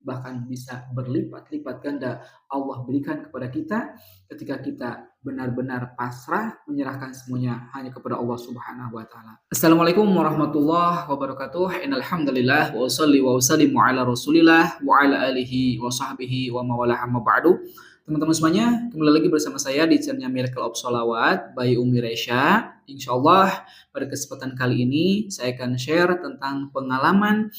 bahkan bisa berlipat-lipat ganda Allah berikan kepada kita ketika kita benar-benar pasrah menyerahkan semuanya hanya kepada Allah Subhanahu wa taala. Assalamualaikum warahmatullahi wabarakatuh. Innal hamdalillah wa usolli wa usallimu ala Rasulillah wa ala alihi wa sahbihi wa mawalah amma ba'du. Teman-teman semuanya, kembali lagi bersama saya di channelnya Miracle of Sholawat by Umi Resya. Insyaallah pada kesempatan kali ini saya akan share tentang pengalaman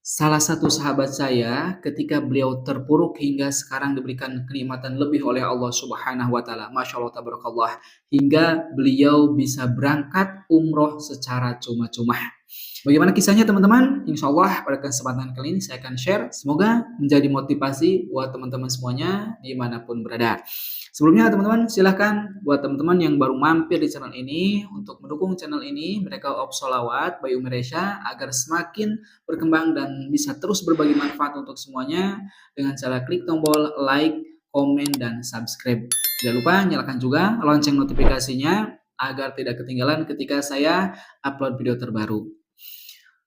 salah satu sahabat saya ketika beliau terpuruk hingga sekarang diberikan kenikmatan lebih oleh Allah Subhanahu wa taala. Masya Allah tabarakallah, hingga beliau bisa berangkat umroh secara cuma-cuma. Bagaimana kisahnya teman-teman? Insya Allah pada kesempatan kali ini saya akan share. Semoga menjadi motivasi buat teman-teman semuanya dimanapun berada. Sebelumnya teman-teman silahkan buat teman-teman yang baru mampir di channel ini untuk mendukung channel ini Miracle of Sholawat by Umi Resya agar semakin berkembang dan bisa terus berbagi manfaat untuk semuanya dengan cara klik tombol like, komen, dan subscribe. Jangan lupa nyalakan juga lonceng notifikasinya agar tidak ketinggalan ketika saya upload video terbaru.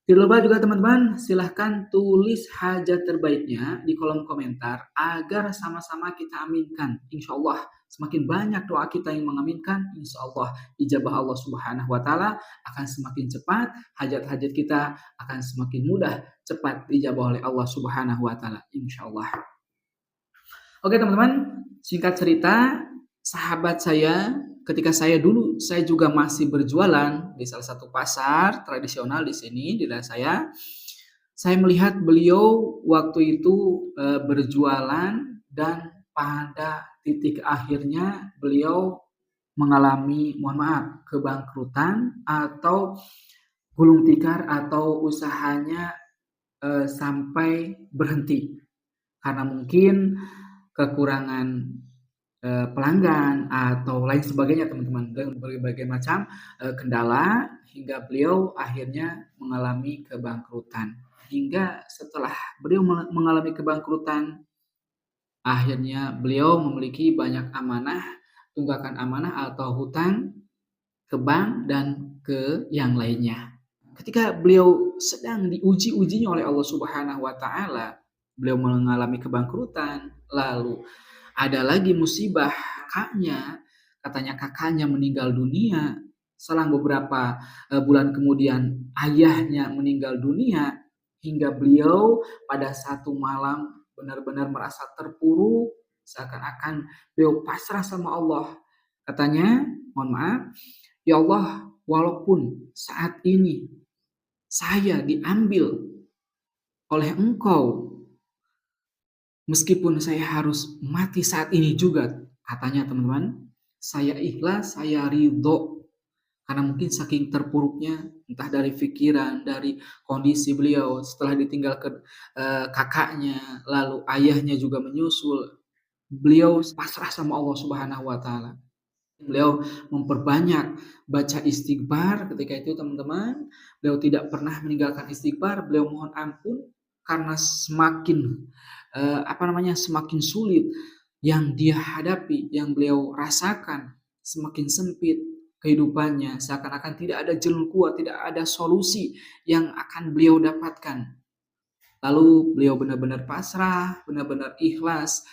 Tidak lupa juga teman-teman, silahkan tulis hajat terbaiknya di kolom komentar agar sama-sama kita aminkan. Insya Allah semakin banyak doa kita yang mengaminkan, insya Allah ijabah Allah Subhanahu wa taala akan semakin cepat, hajat-hajat kita akan semakin mudah cepat dijabah oleh Allah Subhanahu wa taala, insya Allah. Oke teman-teman, singkat cerita, sahabat saya ketika saya juga masih berjualan di salah satu pasar tradisional di sini di daerah saya melihat beliau waktu itu berjualan dan pada titik akhirnya beliau mengalami, mohon maaf, kebangkrutan atau gulung tikar atau usahanya sampai berhenti karena mungkin kekurangan pelanggan atau lain sebagainya teman-teman, berbagai macam kendala hingga beliau akhirnya mengalami kebangkrutan. Hingga setelah beliau mengalami kebangkrutan, akhirnya beliau memiliki banyak amanah, tunggakan amanah atau hutang ke bank dan ke yang lainnya. Ketika beliau sedang diuji-ujinya oleh Allah Subhanahu wa taala, beliau mengalami kebangkrutan, lalu ada lagi musibah katanya kakaknya meninggal dunia. Selang beberapa bulan kemudian ayahnya meninggal dunia hingga beliau pada satu malam benar-benar merasa terpuruk, seakan-akan beliau pasrah sama Allah. Katanya, mohon maaf, ya Allah, walaupun saat ini saya diambil oleh Engkau, meskipun saya harus mati saat ini juga, katanya teman-teman, saya ikhlas, saya ridho. Karena mungkin saking terpuruknya, entah dari pikiran, dari kondisi beliau setelah ditinggalkan kakaknya, lalu ayahnya juga menyusul. Beliau pasrah sama Allah Subhanahu wa taala. Beliau memperbanyak baca istighfar ketika itu teman-teman. Beliau tidak pernah meninggalkan istighfar, beliau mohon ampun karena semakin semakin sulit yang dia hadapi, yang beliau rasakan, semakin sempit kehidupannya, seakan-akan tidak ada jalan keluar, tidak ada solusi yang akan beliau dapatkan. Lalu beliau benar-benar pasrah, benar-benar ikhlas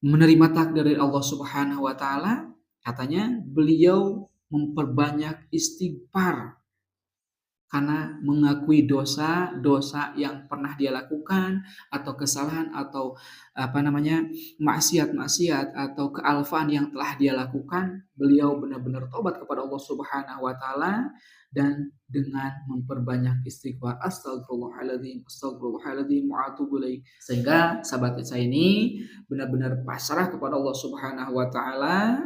menerima takdir dari Allah Subhanahu wa taala. Katanya beliau memperbanyak istighfar karena mengakui dosa-dosa yang pernah dia lakukan atau kesalahan atau maksiat-maksiat atau kealfaan yang telah dia lakukan. Beliau benar-benar tobat kepada Allah Subhanahu wa taala dan dengan memperbanyak istighfar, astagfirullahaladzim wa atubu ilaih. Sehingga sahabat saya ini benar-benar pasrah kepada Allah Subhanahu wa taala,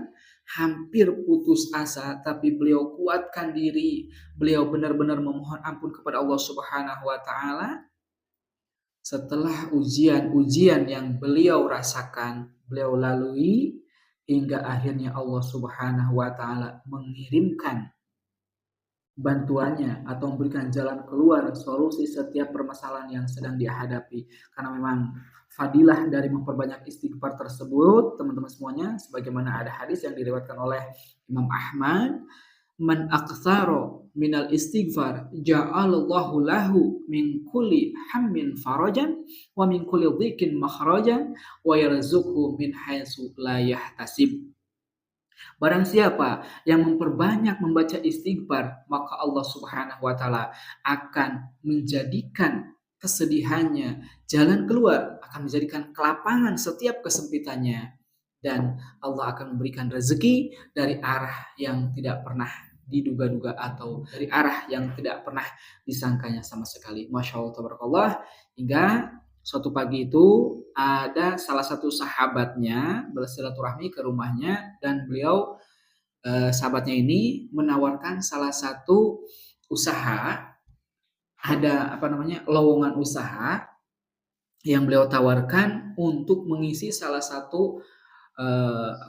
hampir putus asa, tapi beliau kuatkan diri, beliau benar-benar memohon ampun kepada Allah Subhanahu wa taala. Setelah ujian-ujian yang beliau rasakan, beliau lalui hingga akhirnya Allah Subhanahu wa taala mengirimkan bantuannya atau memberikan jalan keluar, solusi setiap permasalahan yang sedang dia hadapi. Karena memang fadilah dari memperbanyak istighfar tersebut, teman-teman semuanya, sebagaimana ada hadis yang diriwayatkan oleh Imam Ahmad, man aktsara minal istighfar ja'alallahu lahu min kulli hammin farajan wa min kulli dhikin makhrajan wa yarzuqhu min haitsu la yahtasib. Barang siapa yang memperbanyak membaca istighfar, maka Allah Subhanahu wa taala akan menjadikan kesedihannya jalan keluar, akan menjadikan kelapangan setiap kesempitannya, dan Allah akan memberikan rezeki dari arah yang tidak pernah diduga-duga atau dari arah yang tidak pernah disangkanya sama sekali. Masya Allah, tabarakallah. Hingga suatu pagi itu ada salah satu sahabatnya bersilaturahmi ke rumahnya, dan beliau sahabatnya ini menawarkan salah satu usaha, ada lowongan usaha yang beliau tawarkan untuk mengisi salah satu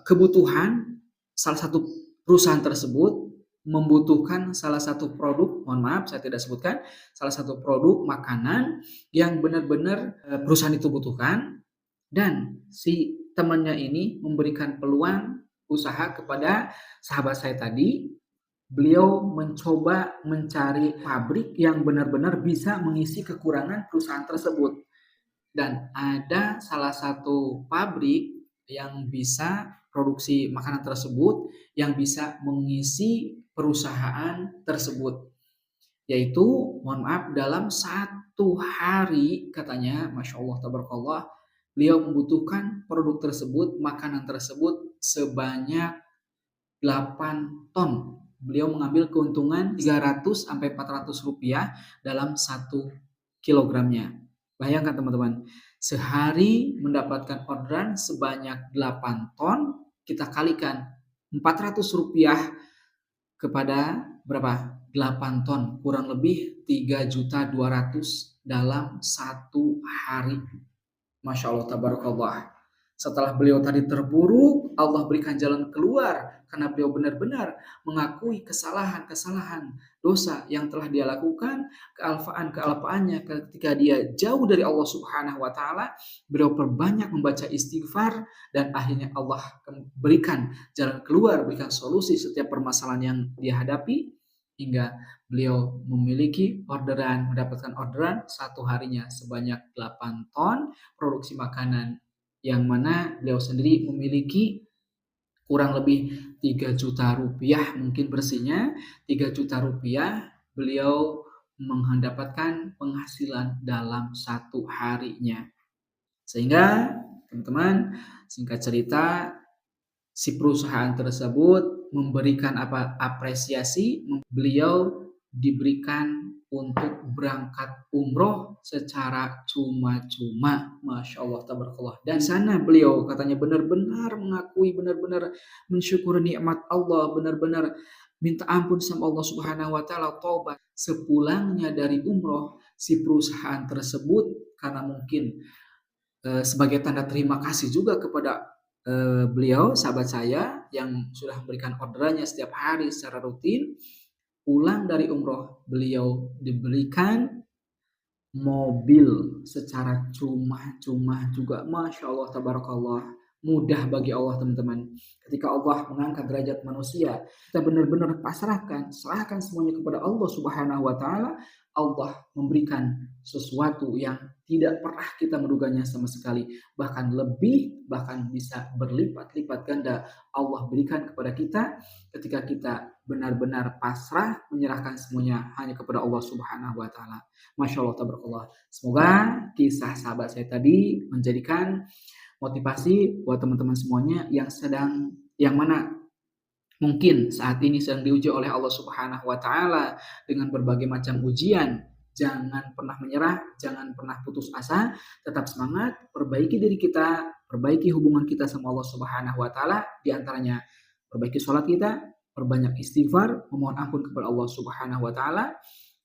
kebutuhan. Salah satu perusahaan tersebut membutuhkan salah satu produk, mohon maaf saya tidak sebutkan, salah satu produk makanan yang benar-benar perusahaan itu butuhkan, dan si temannya ini memberikan peluang usaha kepada sahabat saya tadi. Beliau mencoba mencari pabrik yang benar-benar bisa mengisi kekurangan perusahaan tersebut, dan ada salah satu pabrik yang bisa produksi makanan tersebut yang bisa mengisi perusahaan tersebut, yaitu mohon maaf dalam 1 hari katanya, Masya Allah tabarakallah, beliau membutuhkan produk tersebut, makanan tersebut sebanyak 8 ton. Beliau mengambil keuntungan 300 sampai 400 rupiah dalam 1 kilogramnya. Bayangkan teman-teman, sehari mendapatkan orderan sebanyak 8 ton, kita kalikan 400 rupiah kepada berapa? 8 ton, kurang lebih 3.200.000 dalam 1 hari. Masya Allah tabarakallah. Setelah beliau tadi terpuruk, Allah berikan jalan keluar karena beliau benar-benar mengakui kesalahan-kesalahan dosa yang telah dia lakukan, kealpaan-kealpaannya ketika dia jauh dari Allah Subhanahu wa taala. Beliau perbanyak membaca istighfar, dan akhirnya Allah berikan jalan keluar, berikan solusi setiap permasalahan yang dia hadapi, hingga beliau memiliki orderan, mendapatkan orderan 1 harinya sebanyak 8 ton produksi makanan, yang mana beliau sendiri memiliki kurang lebih 3 juta rupiah mungkin bersihnya. 3 juta rupiah beliau mendapatkan penghasilan dalam 1 harinya. Sehingga teman-teman, singkat cerita, si perusahaan tersebut memberikan apresiasi, beliau diberikan untuk berangkat umroh secara cuma-cuma. Masya Allah tabarakallah. Dan sana beliau katanya benar-benar mengakui, benar-benar mensyukuri nikmat Allah, benar-benar minta ampun sama Allah Subhanahu wa taala, taubat. Sepulangnya dari umroh, si perusahaan tersebut karena mungkin sebagai tanda terima kasih juga kepada beliau, sahabat saya yang sudah memberikan orderannya setiap hari secara rutin, pulang dari umroh beliau diberikan mobil secara cuma-cuma juga. Masya Allah tabarakallah. Mudah bagi Allah teman-teman. Ketika Allah mengangkat derajat manusia, kita benar-benar serahkan semuanya kepada Allah Subhanahu wa taala. Allah memberikan sesuatu yang tidak pernah kita menduganya sama sekali, bahkan lebih, bahkan bisa berlipat-lipat ganda Allah berikan kepada kita ketika kita benar-benar pasrah menyerahkan semuanya hanya kepada Allah Subhanahu wa taala. Masya Allah tabarakallah. Semoga kisah sahabat saya tadi menjadikan motivasi buat teman-teman semuanya yang mana mungkin saat ini sedang diuji oleh Allah Subhanahu wa taala dengan berbagai macam ujian. Jangan pernah menyerah, jangan pernah putus asa, tetap semangat, perbaiki diri kita, perbaiki hubungan kita sama Allah Subhanahu wa taala, di antaranya perbaiki sholat kita, perbanyak istighfar, memohon ampun kepada Allah Subhanahu wa taala,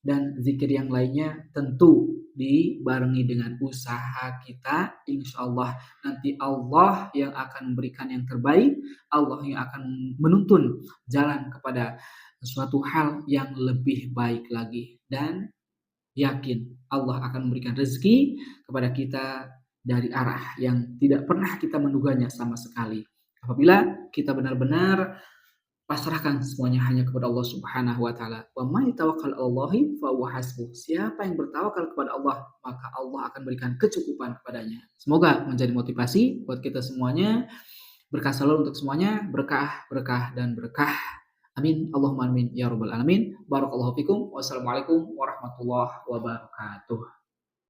dan zikir yang lainnya tentu dibarengi dengan usaha kita. Insya Allah nanti Allah yang akan memberikan yang terbaik, Allah yang akan menuntun jalan kepada suatu hal yang lebih baik lagi, dan yakin Allah akan memberikan rezeki kepada kita dari arah yang tidak pernah kita menduganya sama sekali. Apabila kita benar-benar pasrahkan semuanya hanya kepada Allah Subhanahu wa taala. Wa may tawakkal 'alallahi fa huwa hasbuh. Siapa yang bertawakal kepada Allah, maka Allah akan berikan kecukupan kepadanya. Semoga menjadi motivasi buat kita semuanya. Berkah selalu untuk semuanya, berkah, berkah dan berkah. Amin. Allahumma amin ya rabbal alamin. Barakallahu fikum. Wassalamualaikum warahmatullahi wabarakatuh.